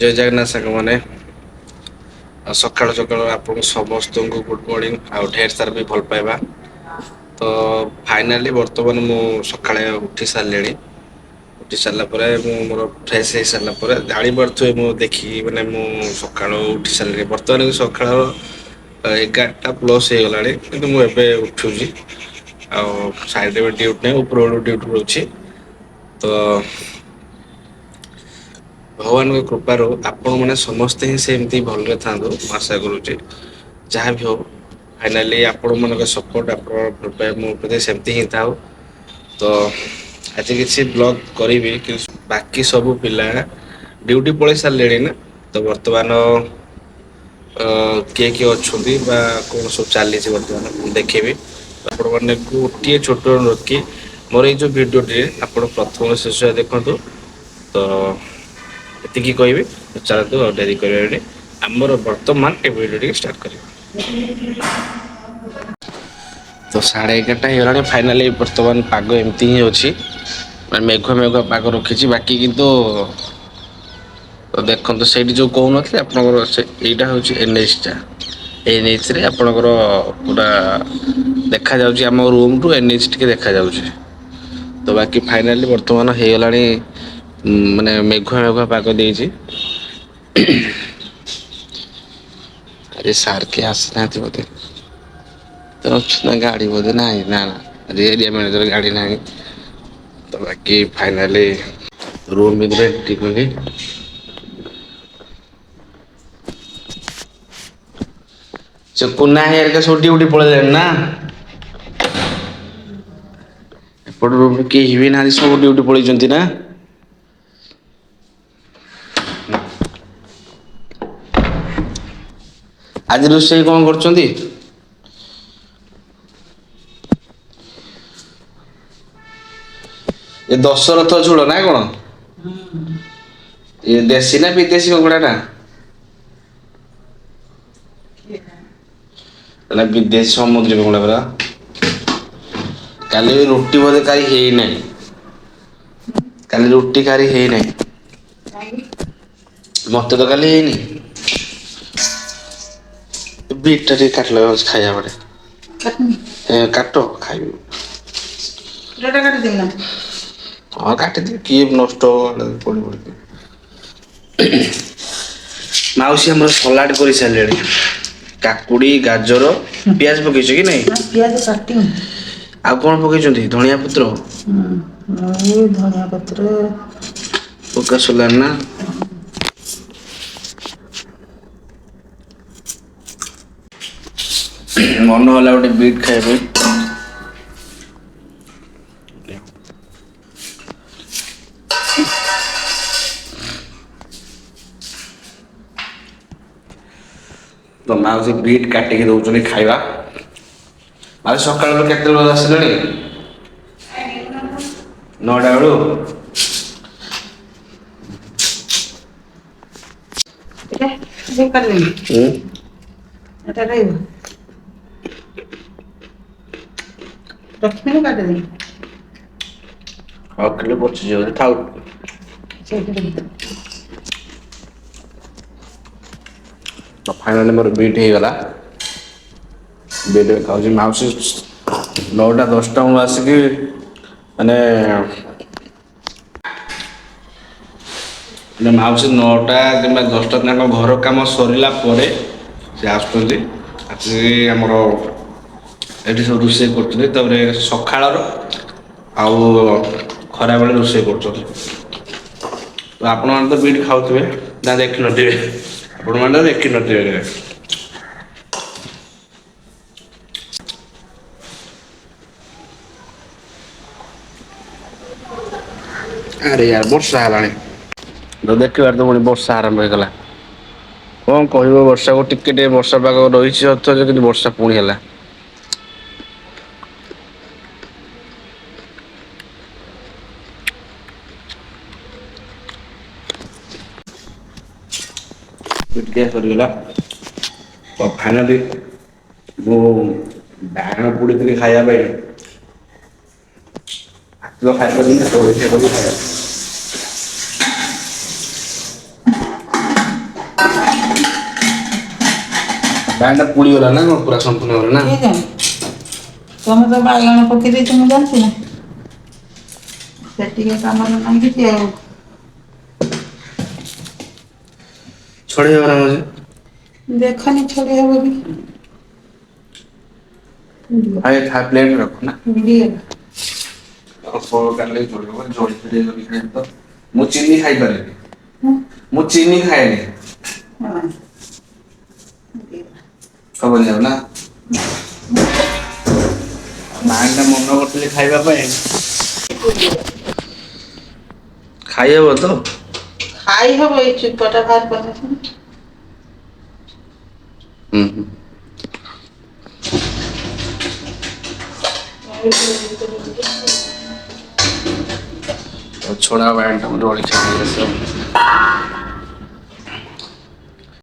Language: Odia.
जय जगन्नाथ साଙ୍ଗ ମାନେ ସକାଳୁ ସକାଳୁ ଆପଣଙ୍କୁ ସମସ୍ତଙ୍କୁ ଗୁଡ୍ ମର୍ଣ୍ଣିଂ ଆଉ ଢେର ସାରା ବି ଭଲ ପାଇବା। ତ ଫାଇନାଲି ବର୍ତ୍ତମାନ ମୁଁ ସକାଳେ ଉଠି ସାରିଲିଣି। ଉଠି ସାରିଲା ପରେ ମୁଁ ମୋର ଫ୍ରେଶ ହେଇ ସାରିଲା ପରେ ଜାଣିପାରୁଥିବେ ମୁଁ ଦେଖିକି ମାନେ ମୁଁ ସକାଳୁ ଉଠି ସାରିଲିଣି ବର୍ତ୍ତମାନ ସକାଳ 11ଟା ପ୍ଲସ୍ ହେଇଗଲାଣି କିନ୍ତୁ ମୁଁ ଏବେ ଉଠୁଛି। ଆଉ ସାଇଡରେ ବି ଡ୍ୟୁଟି ନାହିଁ ଉପର ଡ୍ୟୁଟି ରହୁଛି ତ ଭଗବାନଙ୍କ କୃପାରୁ ଆପଣ ମାନେ ସମସ୍ତେ ହିଁ ସେମିତି ଭଲରେ ଥାନ୍ତୁ ମୁଁ ଆଶା କରୁଛି। ଯାହା ବି ହଉ ଫାଇନାଲି ଆପଣ ମାନଙ୍କ ସପୋର୍ଟ ଆପଣ ଭଲ ପାଇବା ମୋ ପ୍ରତି ସେମିତି ହିଁ ଥାଉ। ତ ଆଜି କିଛି ବ୍ଲଗ କରିବି କିନ୍ତୁ ବାକି ସବୁ ପିଲା ଡ୍ୟୁଟି ପଳେଇ ସାରିଲେଣି ନା ତ ବର୍ତ୍ତମାନ କିଏ କିଏ ଅଛନ୍ତି ବା କଣ ସବୁ ଚାଲିଛି ବର୍ତ୍ତମାନ ମୁଁ ଦେଖିବି। ଆପଣ ମାନେ ଗୋଟିଏ ଛୋଟ ଅନୁରୋଧ କି ମୋର ଏଇ ଯୋଉ ଭିଡିଓଟିରେ ଆପଣ ପ୍ରଥମ ଶେଷ ଯାଏ ଦେଖନ୍ତୁ। ତ ଏତିକି କହିବି ଚାଲନ୍ତୁ ଆଉ ଡେରି କରିବାନି ଆମର ବର୍ତ୍ତମାନ ଏ ଭିଡିଓ ଟିକେ ଷ୍ଟାର୍ଟ କରିବା। ତ 11:30 ହେଇଗଲାଣି ଫାଇନାଲି ବର୍ତ୍ତମାନ ପାଗ ଏମିତି ହିଁ ଅଛି। ମାନେ ମେଘୁଆ ମେଘୁଆ ପାଗ ରଖିଛି ବାକି କିନ୍ତୁ ତ ଦେଖନ୍ତୁ ସେଇଠି ଯୋଉ କହୁନଥିଲେ ଆପଣଙ୍କର ଏଇଟା ହଉଛି NH ଟା NH ରେ ଆପଣଙ୍କର ପୁରା ଦେଖାଯାଉଛି ଆମ ରୁମଠୁ NH ଟିକେ ଦେଖାଯାଉଛି। ତ ବାକି ଫାଇନାଲି ବର୍ତ୍ତମାନ ହେଇଗଲାଣି ମାନେ ମେଘୁଆ ମେଘୁଆ ପାଗ ଦେଇଛି। ଆରେ ସାର୍ କେହି ଆସିନାହାନ୍ତି ବୋଧେ। ତ ଅଛି ନା ଗାଡି ବୋଧେ ନାହିଁ ନା ଏରିଆ ମ୍ୟାନେଜର ଗାଡି ନାହିଁ। ତ ବାକି ଫାଇନାଲି ରୁମ୍ ଭିତରେ ଏଣ୍ଟ୍ରି କଲି। ସେ କୁନା ଭାଇ ହେରିକା ସବୁ ଡ୍ୟୁଟି ପଳେଇଲେଣି ନା? ଏପଟ ରୁମ୍ ରେ କେହି ବି ନାହାନ୍ତି ସବୁ ଡ୍ୟୁଟି ପଳେଇଛନ୍ତି ନା? ଆଜି ରୋଷେଇ କଣ କରୁଛନ୍ତି? ଏ ଦଶରଥ ଝୋଳ ନା କଣ? ଏ ଦେଶୀ ନା ବିଦେଶୀ କୁକୁଡା ଟା? ଏଟା ବିଦେଶୀ ସମୁଦ୍ରୀ କୁକୁଡ଼ା ପରା। କାଲି ରୁଟି ବୋଧେ କାହିଁ ହେଇନାହିଁ। କାଲି ରୁଟି କାରି ହେଇନାହିଁ। ମତେ ତ କାଲି ହେଇନି। ବିଟ୍ ଟା ଟିକେ କାଟିଲ ଖାଇବା ବେଳେ କାଟ ଖାଇବି। ଏଟା କାଟିଦେବି ନା? ହଁ କାଟିଦେବି କିଏ ନଷ୍ଟ ହବ ପଡି ମାଉସୀ ଆମର ସଲାଡ କରି ସାରିଲେଣି। କାକୁଡି ଗାଜର ପିଆଜ ପକେଇଛ କି ନାଇଁ? ପିଆଜ କାଟିନି। ଆଉ କଣ ପକେଇଛନ୍ତି ଧଣିଆ ପତ୍ର? ଏଇ ଧଣିଆ ପତ୍ର ପକାସୋଲାର ନା? ମନ ହେଲା ଗୋଟେ ବିଟ୍ ଖାଇବା ପାଇଁ। ତ ମାଉସୀ ବିଟ୍ କାଟିକି ଦଉଛନ୍ତି ଖାଇବା। ଆଉ ସକାଳୁ କେତେବେଳୁ ଆସିଲେଣି? 9ଟା ବେଳୁ? ରଖିବିନି କାଟିଦେବି। ରଖିଲେ ପଚିଯିବ ଥାଉ। ତ ଫାଇନାଲି ମୋର ବିଟ୍ ହେଇଗଲା। ବିଟ୍ ଖାଉଛି ମାଉସୀ 9ଟା 10ଟା ବେଳୁ ଆସିକି ମାନେ ମାଉସୀ 9ଟା କିମ୍ବା 10ଟା ତାଙ୍କ ଘର କାମ ସରିଲା ପରେ ସେ ଆସୁଛନ୍ତି ଆସିକି ଆମର ଏଠି ସବୁ ରୋଷେଇ କରୁଛନ୍ତି ତାପରେ ସକାଳର ଆଉ ଖରାବେଳେ ରୋଷେଇ କରୁଛନ୍ତି। ତ ଆପଣମାନେ ତ ବିଟ୍ ଖାଉଥିବେ ନା ଦେଖିନଥିବେ ଆପଣମାନେ ତ ଦେଖିନଥିବେ କେବେ? ଆରେ ୟାର ବର୍ଷା ହେଲାଣି। ତ ଦେଖିବାରେ ତ ପୁଣି ବର୍ଷା ଆରମ୍ଭ ହେଇଗଲା। କଣ କହିବ ବର୍ଷାକୁ ଟିକେ ଟିକେ ବର୍ଷା ପାଗ ରହିଛି ଅଥଚ କିନ୍ତୁ ବର୍ଷା ପୁଣି ହେଲା। ବିଟ୍ ଗ୍ୟାସ୍ ସରିଗଲା ତ ଫାଇନାଲି ମୁଁ ବାହାନ ପୋଡିଥିଲି ଖାଇବା ପାଇଁ ବାଇଗଣଟା ପୁଡ଼ିଗଲା ନା କଣ ପୁରା ସମ୍ପୂର୍ଣ୍ଣ ଗଲା ନା? କିଏ ଜାଣେ ତମେ ତ ବାଇଗଣ ପକେଇ ଦେଇଛ ମୁଁ ଜାଣିଛି ନା ସେତିକି କାମରେ ନାହିଁ କିଛି ଆଉ ଛଡେଇ ହବ ନା ମଝି? ଦେଖନି ଛଡେଇ ହବ କି ଖାଇ ପ୍ଲେଟ୍ ରଖ ନା। ଉଡ଼ିଗଲା ମୁଁ ଚିନି ଖାଇପାରେନି। ମୁଁ ଚିନି ଖାଏନି। ହଁ ହବନି ଆଉ ନା? ନାଇଁ ନା ମନ କରୁଥିଲି ଖାଇବା ପାଇଁ। ଖାଇହବ ତ? ଖାଇ ହବ ଏଇ ଚୋପାଟା ବାହାର କରିଦେଇଥିଲି। ହୁଁ ହୁଁ। ଛଡା ବାଇଗଣଟା ଜଳଖିଆ ନେଇ ଆସିବ।